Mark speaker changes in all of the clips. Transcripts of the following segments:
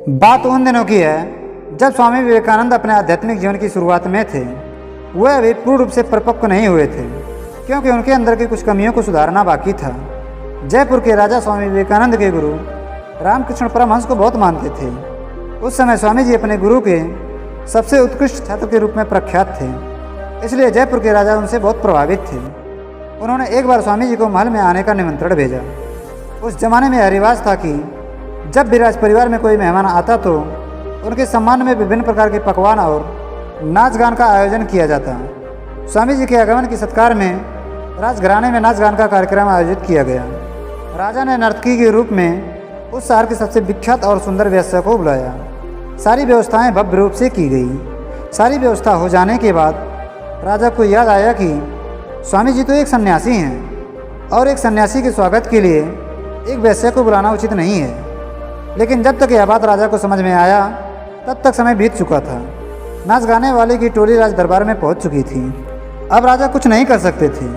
Speaker 1: बात उन दिनों की है जब स्वामी विवेकानंद अपने आध्यात्मिक जीवन की शुरुआत में थे। वह अभी पूर्ण रूप से परिपक्व नहीं हुए थे, क्योंकि उनके अंदर की कुछ कमियों को सुधारना बाकी था। जयपुर के राजा स्वामी विवेकानंद के गुरु रामकृष्ण परमहंस को बहुत मानते थे। उस समय स्वामी जी अपने गुरु के सबसे उत्कृष्ट छात्र के रूप में प्रख्यात थे, इसलिए जयपुर के राजा उनसे बहुत प्रभावित थे। उन्होंने एक बार स्वामी जी को महल में आने का निमंत्रण भेजा। उस जमाने में यह रिवाज था कि जब भी राज परिवार में कोई मेहमान आता तो उनके सम्मान में विभिन्न प्रकार के पकवान और नाच गान का आयोजन किया जाता। स्वामी जी के आगमन के सत्कार में राजघराने में नाच गान का कार्यक्रम आयोजित किया गया। राजा ने नर्तकी के रूप में उस शहर के सबसे विख्यात और सुंदर वेश्या को बुलाया। सारी व्यवस्थाएं भव्य रूप से की गई। सारी व्यवस्था हो जाने के बाद राजा को याद आया कि स्वामी जी तो एक सन्यासी हैं और एक सन्यासी के स्वागत के लिए एक वेश्या को बुलाना उचित नहीं है। लेकिन जब तक यह बात राजा को समझ में आया तब तक समय बीत चुका था। नाच गाने वाले की टोली राज दरबार में पहुंच चुकी थी। अब राजा कुछ नहीं कर सकते थे,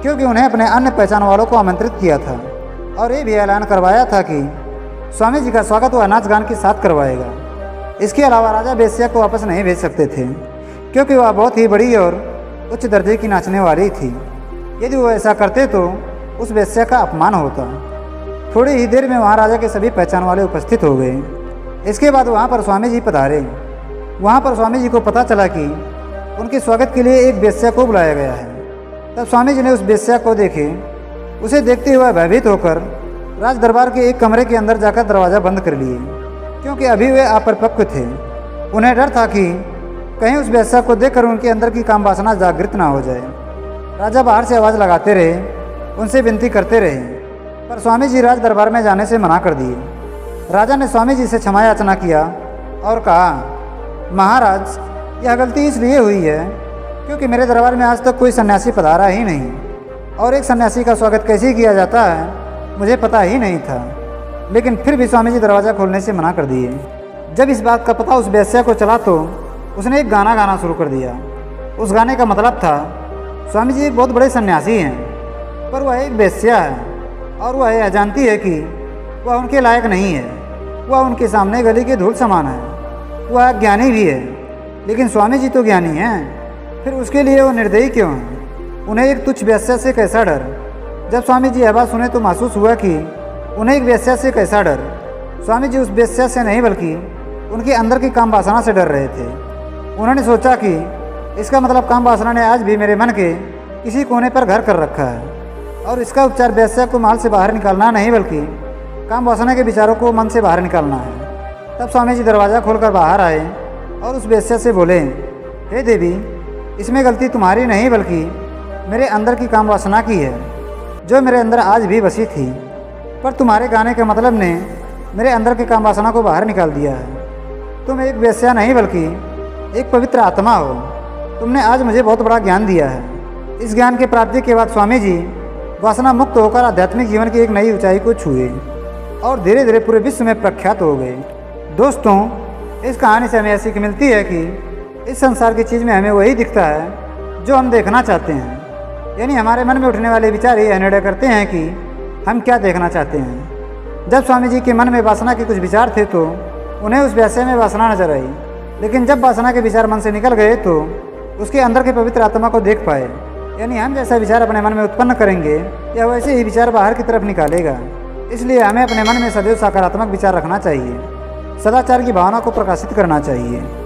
Speaker 1: क्योंकि उन्हें अपने अन्य पहचान वालों को आमंत्रित किया था और ये भी ऐलान करवाया था कि स्वामी जी का स्वागत वह नाच गान के साथ करवाएगा। इसके अलावा राजा वेश्या को वापस नहीं भेज सकते थे, क्योंकि वह बहुत ही बड़ी और उच्च दर्जे की नाचने वाली थी। यदि वो ऐसा करते तो उस वेश्या का अपमान होता। थोड़ी ही देर में वहाँ राजा के सभी पहचान वाले उपस्थित हो गए। इसके बाद वहाँ पर स्वामी जी पधारे। वहाँ पर स्वामी जी को पता चला कि उनके स्वागत के लिए एक वेश्या को बुलाया गया है। तब स्वामी जी ने उस वेश्या को देखे। उसे देखते हुए भयभीत होकर राज दरबार के एक कमरे के अंदर जाकर दरवाज़ा बंद कर लिए, क्योंकि अभी वे अपरिपक्व थे। उन्हें डर था कि कहीं उस वेश्या को देखकर उनके अंदर की काम वासना जागृत ना हो जाए। राजा बाहर से आवाज़ लगाते रहे, उनसे विनती करते रहे, पर स्वामी जी राज दरबार में जाने से मना कर दिए। राजा ने स्वामी जी से क्षमा याचना किया और कहा, महाराज, यह गलती इसलिए हुई है क्योंकि मेरे दरबार में आज तक कोई सन्यासी पधारा ही नहीं, और एक सन्यासी का स्वागत कैसे किया जाता है मुझे पता ही नहीं था। लेकिन फिर भी स्वामी जी दरवाज़ा खोलने से मना कर दिए। जब इस बात का पता उस वेश्या को चला तो उसने एक गाना गाना शुरू कर दिया। उस गाने का मतलब था, स्वामी जी एक बहुत बड़े सन्यासी हैं, पर वह एक वेश्या है और वह यह जानती है कि वह उनके लायक नहीं है। वह उनके सामने गली के धूल समान है। वह ज्ञानी भी है, लेकिन स्वामी जी तो ज्ञानी हैं, फिर उसके लिए वो निर्दयी क्यों हैं? उन्हें एक तुच्छ वेश्या से कैसा डर? जब स्वामी जी यह बात सुने तो महसूस हुआ कि उन्हें एक वेश्या से कैसा डर। स्वामी जी उस वेश्या से नहीं बल्कि उनके अंदर की काम वासना से डर रहे थे। उन्होंने सोचा कि इसका मतलब काम वासना ने आज भी मेरे मन के किसी कोने पर घर कर रखा है, और इसका उपचार वेश्या को महल से बाहर निकालना नहीं बल्कि काम वासना के विचारों को मन से बाहर निकालना है। तब स्वामी जी दरवाज़ा खोलकर बाहर आए और उस वेश्या से बोले, हे देवी, इसमें गलती तुम्हारी नहीं बल्कि मेरे अंदर की काम वासना की है, जो मेरे अंदर आज भी बसी थी, पर तुम्हारे गाने के मतलब ने मेरे अंदर के काम वासना को बाहर निकाल दिया है। तुम एक वेश्या नहीं बल्कि एक पवित्र आत्मा हो। तुमने आज मुझे बहुत बड़ा ज्ञान दिया है। इस ज्ञान की प्राप्ति के बाद स्वामी जी वासना मुक्त होकर आध्यात्मिक जीवन की एक नई ऊंचाई को छुए और धीरे धीरे पूरे विश्व में प्रख्यात हो गए। दोस्तों, इस कहानी से हमें यह सीख मिलती है कि इस संसार की चीज़ में हमें वही दिखता है जो हम देखना चाहते हैं। यानी हमारे मन में उठने वाले विचार यह निर्णय करते हैं कि हम क्या देखना चाहते हैं। जब स्वामी जी के मन में वासना के कुछ विचार थे तो उन्हें उस वेश्या में वासना नजर आई, लेकिन जब वासना के विचार मन से निकल गए तो उसके अंदर के पवित्र आत्मा को देख पाए। यानी हम जैसा विचार अपने मन में उत्पन्न करेंगे, यह वैसे ही विचार बाहर की तरफ निकालेगा। इसलिए हमें अपने मन में सदैव सकारात्मक विचार रखना चाहिए। सदाचार की भावना को प्रकाशित करना चाहिए।